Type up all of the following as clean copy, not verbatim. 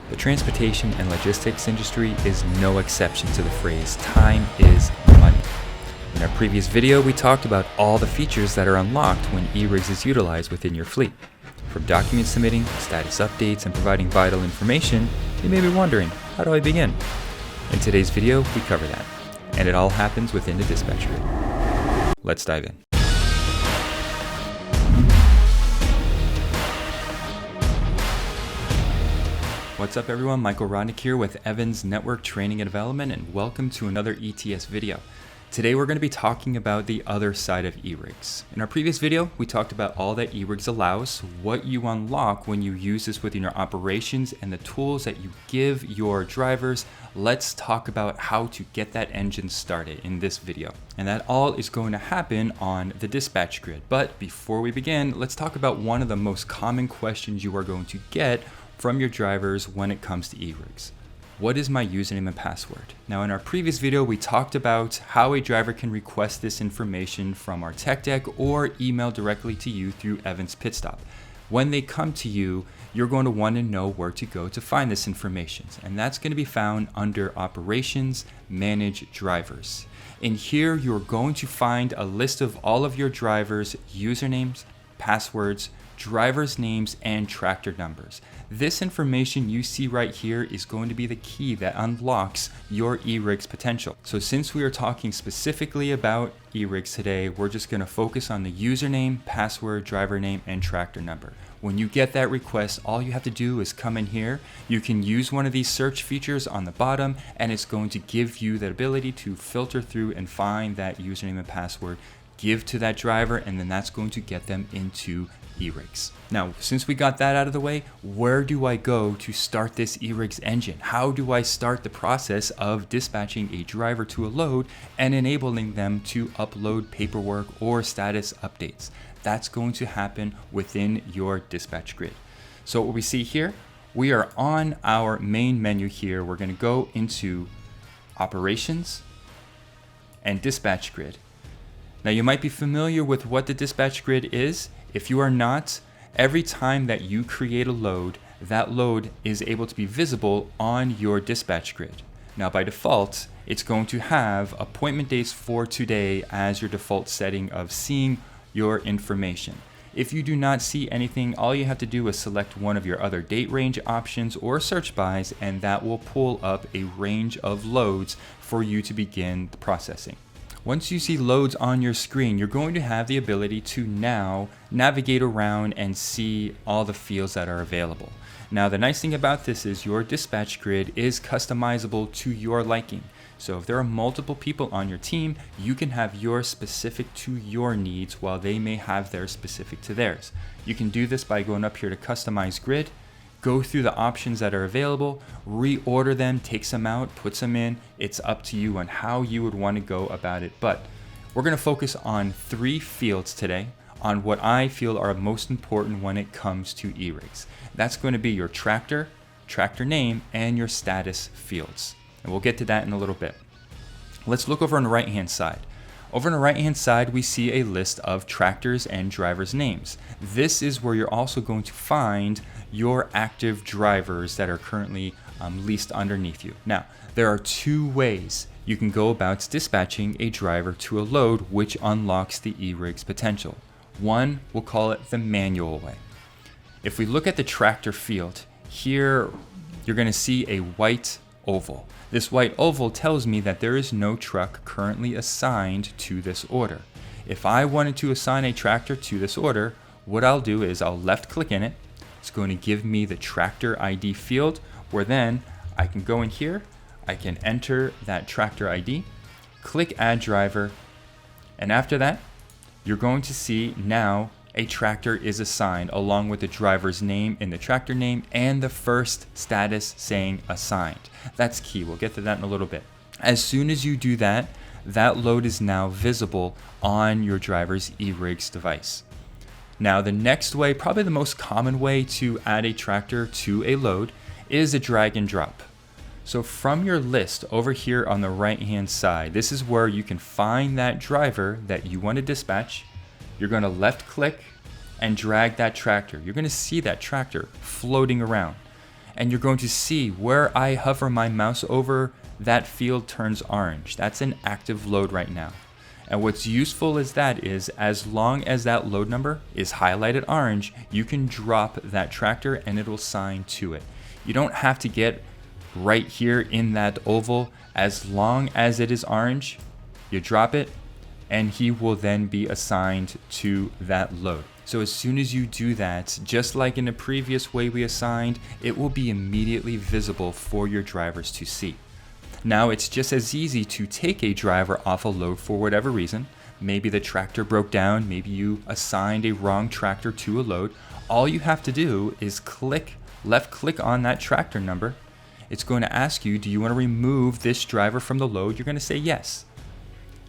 The transportation and logistics industry is no exception to the phrase, time is money. In our previous video, we talked about all the features that are unlocked when eRIGS is utilized within your fleet. From document submitting, status updates, and providing vital information, you may be wondering, how do I begin? In today's video, we cover that, and it all happens within the dispatch grid. Let's dive in. What's up everyone, Michael Rodnick here with Evans Network Training and Development, and welcome to another ETS video. Today we're going to be talking about the other side of eRIGS. In our previous video, we talked about all that eRIGS allows, what you unlock when you use this within your operations, and the tools that you give your drivers. Let's talk about how to get that engine started in this video. And that all is going to happen on the dispatch grid. But before we begin, let's talk about one of the most common questions you are going to get from your drivers when it comes to eRIGS. What is my username and password? Now in our previous video, we talked about how a driver can request this information from our tech deck or email directly to you through Evans Pitstop. When they come to you, you're going to want to know where to go to find this information. And that's going to be found under Operations, Manage Drivers. In here, you're going to find a list of all of your drivers' usernames, passwords, drivers' names, and tractor numbers. This information you see right here is going to be the key that unlocks your eRIGS potential. So since we are talking specifically about eRIGS today, we're just going to focus on the username, password, driver name, and tractor number. When you get that request, all you have to do is come in here. You can use one of these search features on the bottom, and it's going to give you the ability to filter through and find that username and password, give to that driver, and then that's going to get them into eRIGS. Now, since we got that out of the way, where do I go to start this eRIGS engine? How do I start the process of dispatching a driver to a load and enabling them to upload paperwork or status updates? That's going to happen within your dispatch grid. So what we see here, we are on our main menu here. We're going to go into Operations and Dispatch Grid. Now you might be familiar with what the dispatch grid is. If you are not, every time that you create a load, that load is able to be visible on your dispatch grid. Now by default, it's going to have appointment dates for today as your default setting of seeing your information. If you do not see anything, all you have to do is select one of your other date range options or search bys, and that will pull up a range of loads for you to begin the processing. Once you see loads on your screen, you're going to have the ability to now navigate around and see all the fields that are available. Now, the nice thing about this is your dispatch grid is customizable to your liking. So if there are multiple people on your team, you can have yours specific to your needs while they may have theirs specific to theirs. You can do this by going up here to Customize Grid, go through the options that are available, reorder them, takes them out, puts them in. It's up to you on how you would want to go about it. But we're going to focus on 3 fields today on what I feel are most important when it comes to eRIGS. That's going to be your tractor, tractor name, and your status fields. And we'll get to that in a little bit. Let's look over on the right-hand side. Over on the right-hand side, we see a list of tractors and drivers' names. This is where you're also going to find your active drivers that are currently leased underneath you. Now, there are 2 ways you can go about dispatching a driver to a load, which unlocks the eRIGS potential. One, we'll call it the manual way. If we look at the tractor field, here you're going to see a white oval. This white oval tells me that there is no truck currently assigned to this order. If I wanted to assign a tractor to this order, what I'll do is I'll left click in it. It's going to give me the tractor ID field, where then I can go in here, I can enter that tractor ID, click add driver, and after that, you're going to see now a tractor is assigned along with the driver's name in the tractor name and the first status saying assigned. That's key. We'll get to that in a little bit. As soon as you do that, that load is now visible on your driver's eRIGS device. Now, the next way, probably the most common way to add a tractor to a load, is a drag and drop. So from your list over here on the right-hand side, this is where you can find that driver that you want to dispatch. You're going to left click and drag that tractor. You're going to see that tractor floating around. and you're going to see where I hover my mouse over, that field turns orange. That's an active load right now. And what's useful is as long as that load number is highlighted orange, you can drop that tractor and it'll assign to it. You don't have to get right here in that oval. As long as it is orange, you drop it and he will then be assigned to that load. So as soon as you do that, just like in the previous way we assigned, it will be immediately visible for your drivers to see. Now it's just as easy to take a driver off a load for whatever reason. Maybe the tractor broke down, maybe you assigned a wrong tractor to a load. All you have to do is left click on that tractor number. It's going to ask you, do you want to remove this driver from the load? You're going to say yes.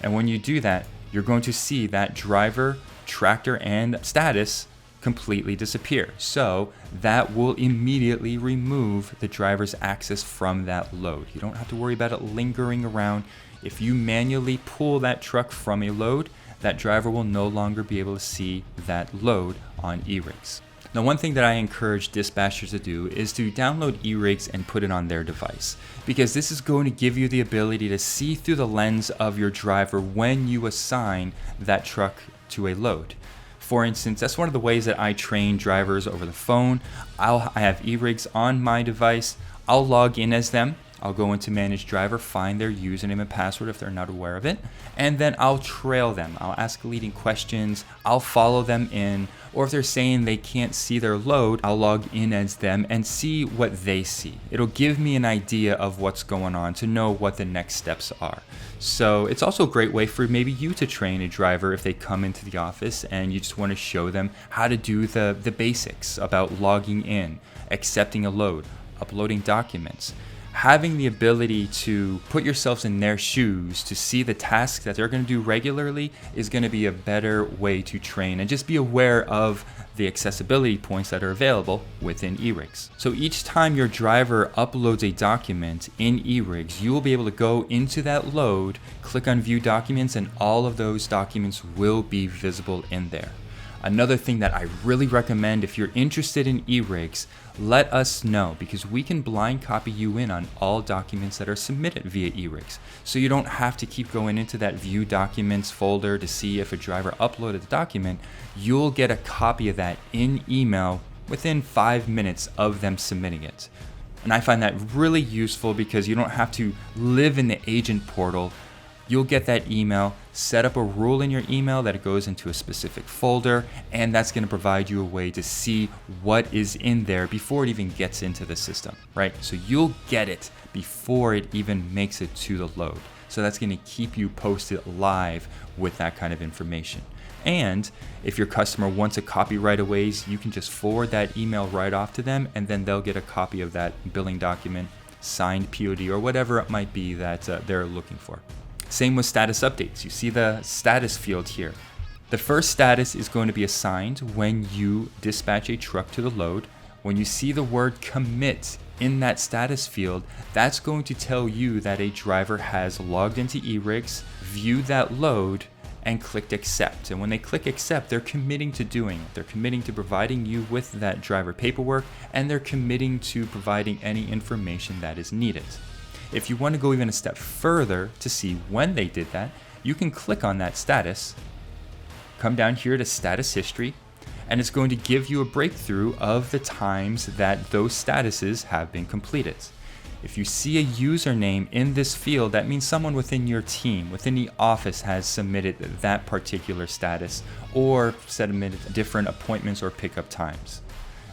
And when you do that, you're going to see that driver, tractor, and status completely disappear. So that will immediately remove the driver's access from that load. You don't have to worry about it lingering around. If you manually pull that truck from a load, that driver will no longer be able to see that load on eRIGS. Now, one thing that I encourage dispatchers to do is to download eRIGS and put it on their device, because this is going to give you the ability to see through the lens of your driver when you assign that truck to a load. For instance, that's one of the ways that I train drivers over the phone. I have eRIGS on my device. I'll log in as them. I'll go into Manage Driver, find their username and password if they're not aware of it, and then I'll trail them. I'll ask leading questions. I'll follow them in, or if they're saying they can't see their load, I'll log in as them and see what they see. It'll give me an idea of what's going on to know what the next steps are. So it's also a great way for maybe you to train a driver if they come into the office and you just want to show them how to do the basics about logging in, accepting a load, uploading documents. Having the ability to put yourselves in their shoes to see the tasks that they're going to do regularly is going to be a better way to train, and just be aware of the accessibility points that are available within eRIGS. So each time your driver uploads a document in eRIGS, you will be able to go into that load, click on View Documents, and all of those documents will be visible in there. Another thing that I really recommend, if you're interested in eRIGS, let us know, because we can blind copy you in on all documents that are submitted via eRIGS. So you don't have to keep going into that View Documents folder to see if a driver uploaded the document. You'll get a copy of that in email within 5 minutes of them submitting it. And I find that really useful because you don't have to live in the agent portal. You'll get that email, set up a rule in your email that it goes into a specific folder, and that's going to provide you a way to see what is in there before it even gets into the system, right? So you'll get it before it even makes it to the load. So that's going to keep you posted live with that kind of information. And if your customer wants a copy right away, you can just forward that email right off to them, and then they'll get a copy of that billing document, signed POD, or whatever it might be that they're looking for. Same with status updates. You see the status field here. The first status is going to be assigned when you dispatch a truck to the load. When you see the word commit in that status field, that's going to tell you that a driver has logged into eRIGS, viewed that load, and clicked accept. And when they click accept, they're committing to doing it. They're committing to providing you with that driver paperwork, and they're committing to providing any information that is needed. If you want to go even a step further to see when they did that, you can click on that status, come down here to status history, and it's going to give you a breakthrough of the times that those statuses have been completed. If you see a username in this field, that means someone within your team, within the office, has submitted that particular status or submitted different appointments or pickup times.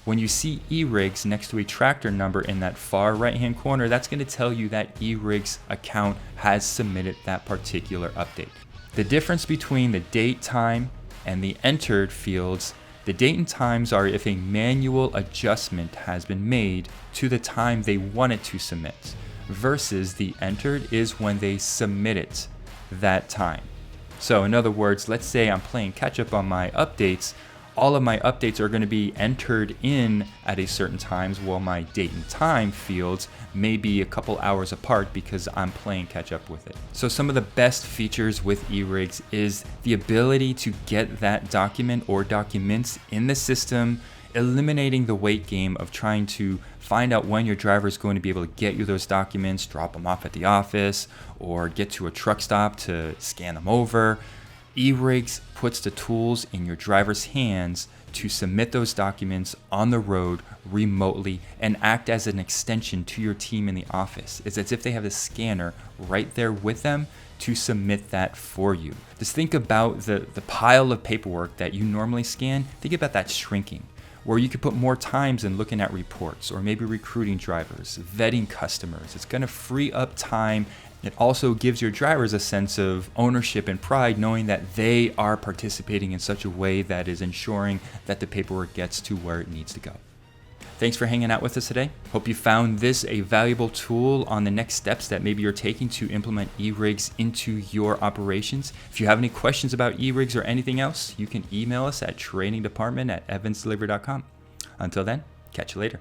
When you see eRIGS next to a tractor number in that far right-hand corner, that's going to tell you that eRIGS account has submitted that particular update. The difference between the date, time, and the entered fields, the date and times are if a manual adjustment has been made to the time they wanted to submit, versus the entered is when they submitted that time. So in other words, let's say I'm playing catch up on my updates. All of my updates are going to be entered in at a certain times, while my date and time fields may be a couple hours apart because I'm playing catch up with it. So some of the best features with eRIGS is the ability to get that document or documents in the system eliminating the wait game of trying to find out when your driver is going to be able to get you those documents, drop them off at the office, or get to a truck stop to scan them over. eRIGS puts the tools in your driver's hands to submit those documents on the road remotely and act as an extension to your team in the office. It's as if they have a scanner right there with them to submit that for you. Just think about the pile of paperwork that you normally scan. Think about that shrinking, where you could put more times in looking at reports or maybe recruiting drivers, vetting customers. It's going to free up time. It also gives your drivers a sense of ownership and pride, knowing that they are participating in such a way that is ensuring that the paperwork gets to where it needs to go. Thanks for hanging out with us today. Hope you found this a valuable tool on the next steps that maybe you're taking to implement eRIGS into your operations. If you have any questions about eRIGS or anything else, you can email us at trainingdepartment@evansdelivery.com. Until then, catch you later.